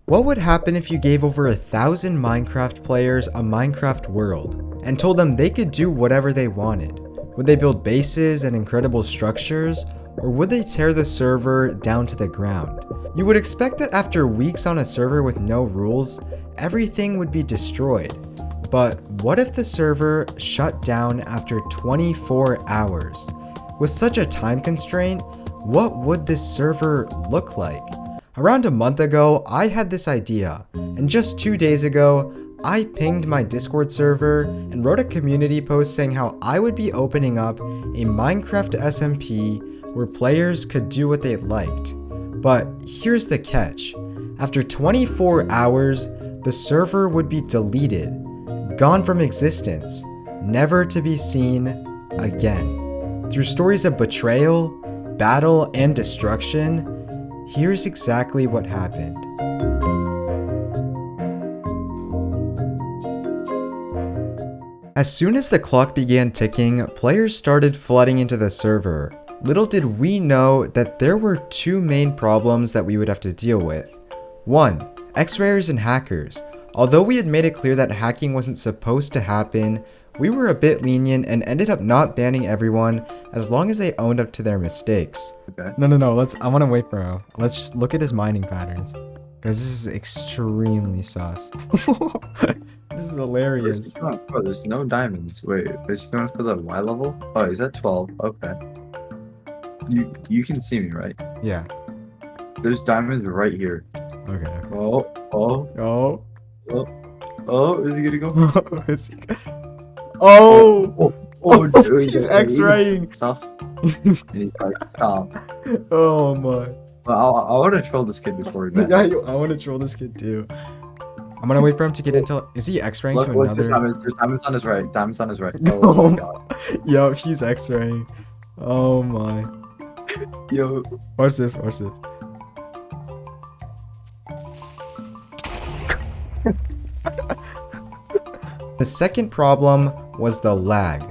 What would happen if you gave over 1,000 Minecraft players a Minecraft world and told them they could do whatever they wanted? Would they build bases and incredible structures, or would they tear the server down to the ground? You would expect that after weeks on a server with no rules, everything would be destroyed. But what if the server shut down after 24 hours? With such a time constraint, what would this server look like? Around a month ago, I had this idea, and just 2 days ago, I pinged my Discord server and wrote a community post saying how I would be opening up a Minecraft SMP where players could do what they liked. But here's the catch. After 24 hours, the server would be deleted, gone from existence, never to be seen again. Through stories of betrayal, battle, and destruction, here's exactly what happened. As soon as the clock began ticking, players started flooding into the server. Little did we know that there were two main problems that we would have to deal with. 1. X-rayers and hackers. Although we had made it clear that hacking wasn't supposed to happen, we were a bit lenient and ended up not banning everyone as long as they owned up to their mistakes. Okay. No, I want to wait for him. Let's just look at his mining patterns. Guys, this is extremely sus. This is hilarious. Oh, there's no diamonds. Wait, is he going for the Y level? Oh, he's at 12. Okay. You can see me, right? Yeah. There's diamonds right here. Okay. Oh, is he gonna go? Is he... Oh! Dude, He's X-raying. Stuff. And he's like, stop. Oh my. Well, I want to troll this kid before we met. Yeah, I want to troll this kid too. I'm gonna wait for him to get into. Is he X-raying to another? There's diamonds on his right. Diamonds on his right. Oh, Oh my god. Yo, he's X-raying. Oh my. Yo. Watch this. The second problem was the lag.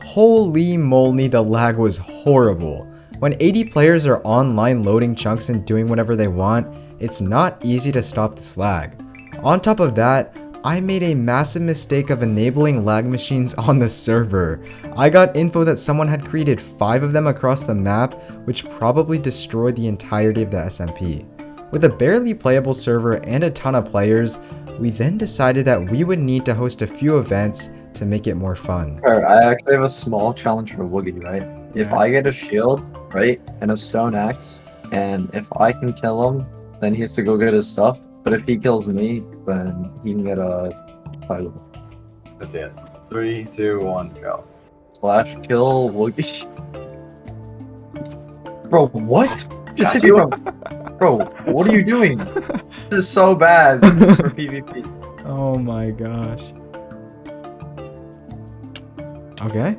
Holy moly, the lag was horrible. When 80 players are online loading chunks and doing whatever they want, it's not easy to stop this lag. On top of that, I made a massive mistake of enabling lag machines on the server. I got info that someone had created 5 of them across the map, which probably destroyed the entirety of the SMP. With a barely playable server and a ton of players, we then decided that we would need to host a few events to make it more fun. Alright, I actually have a small challenge for Woogie, right? If I get a shield, right, and a stone axe, and if I can kill him, then he has to go get his stuff. But if he kills me, then he can get a title. That's it. 3, 2, 1, go. Slash kill Woogie. Bro, what? Just Got hit you. Bro, what are you doing? This is so bad for PvP. Oh my gosh. Okay.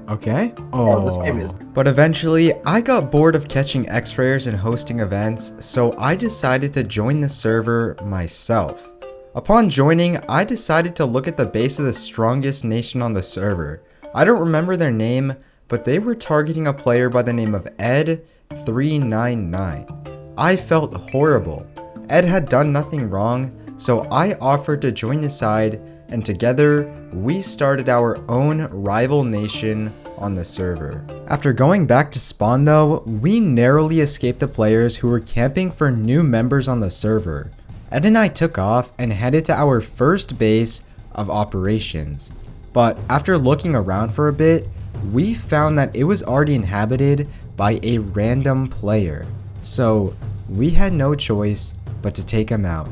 Oh, this game is... But eventually, I got bored of catching X-rayers and hosting events, so I decided to join the server myself. Upon joining, I decided to look at the base of the strongest nation on the server. I don't remember their name, but they were targeting a player by the name of Ed399. I felt horrible. Ed had done nothing wrong, so I offered to join his side, and together, we started our own rival nation on the server. After going back to spawn though, we narrowly escaped the players who were camping for new members on the server. Ed and I took off and headed to our first base of operations. But after looking around for a bit, we found that it was already inhabited by a random player. So we had no choice but to take him out.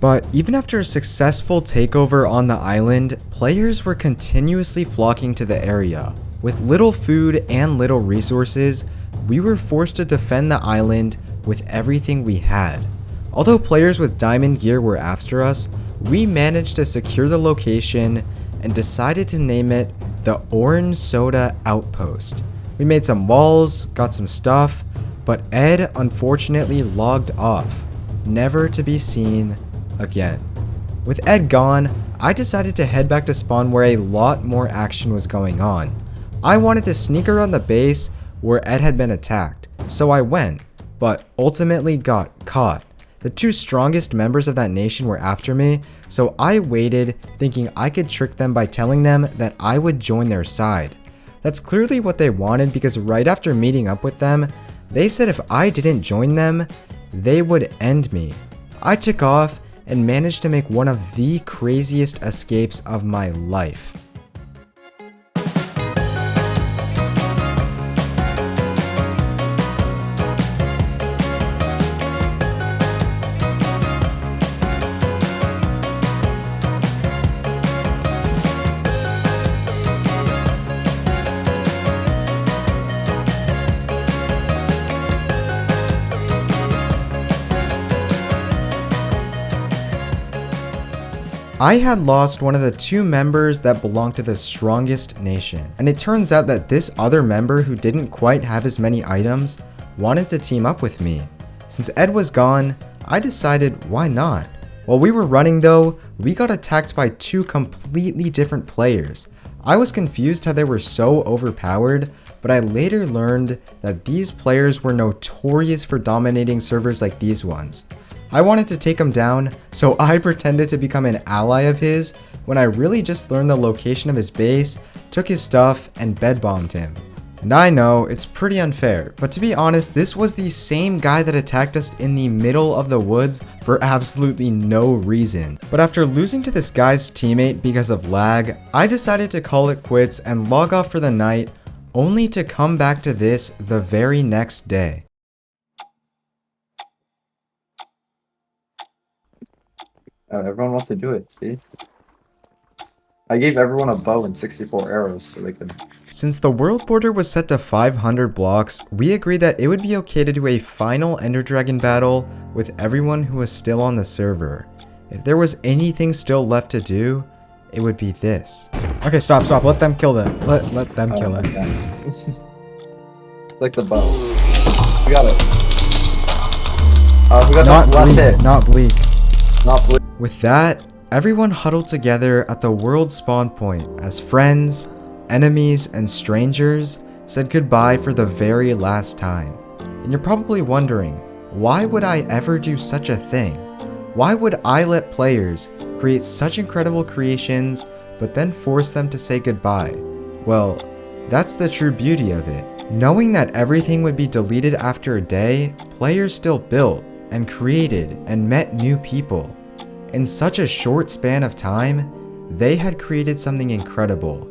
But even after a successful takeover on the island, players were continuously flocking to the area. With little food and little resources, we were forced to defend the island with everything we had. Although players with diamond gear were after us, we managed to secure the location and decided to name it the Orange Soda Outpost. We made some walls, got some stuff, but Ed unfortunately logged off, never to be seen again. With Ed gone, I decided to head back to spawn where a lot more action was going on. I wanted to sneak around the base where Ed had been attacked. So I went, but ultimately got caught. The two strongest members of that nation were after me, so I waited, thinking I could trick them by telling them that I would join their side. That's clearly what they wanted, because right after meeting up with them, they said if I didn't join them, they would end me. I took off and managed to make one of the craziest escapes of my life. I had lost one of the two members that belonged to the strongest nation, and it turns out that this other member who didn't quite have as many items wanted to team up with me. Since Ed was gone, I decided why not. While we were running though, we got attacked by two completely different players. I was confused how they were so overpowered, but I later learned that these players were notorious for dominating servers like these ones. I wanted to take him down, so I pretended to become an ally of his when I really just learned the location of his base, took his stuff, and bed bombed him. And I know, it's pretty unfair, but to be honest, this was the same guy that attacked us in the middle of the woods for absolutely no reason. But after losing to this guy's teammate because of lag, I decided to call it quits and log off for the night, only to come back to this the very next day. Oh, everyone wants to do it, see? I gave everyone a bow and 64 arrows so they could... Since the world border was set to 500 blocks, we agreed that it would be okay to do a final Ender Dragon battle with everyone who was still on the server. If there was anything still left to do, it would be this. Okay, stop. Let them kill them. Let them kill it. Like the bow. We got it. We got Not the last bleak, hit. not bleak. Not blue. With that, everyone huddled together at the world spawn point as friends, enemies, and strangers said goodbye for the very last time. And you're probably wondering, why would I ever do such a thing? Why would I let players create such incredible creations but then force them to say goodbye? Well, that's the true beauty of it. Knowing that everything would be deleted after a day, players still built and created and met new people. In such a short span of time, they had created something incredible,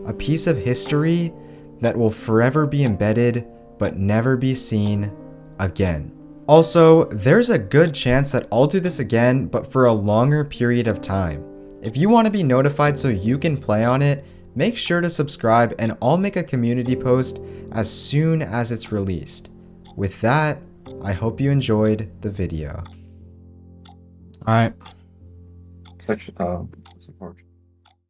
a piece of history that will forever be embedded but never be seen again. Also, there's a good chance that I'll do this again, but for a longer period of time. If you want to be notified so you can play on it, make sure to subscribe and I'll make a community post as soon as it's released. With that, I hope you enjoyed the video. Alright. It's a porch.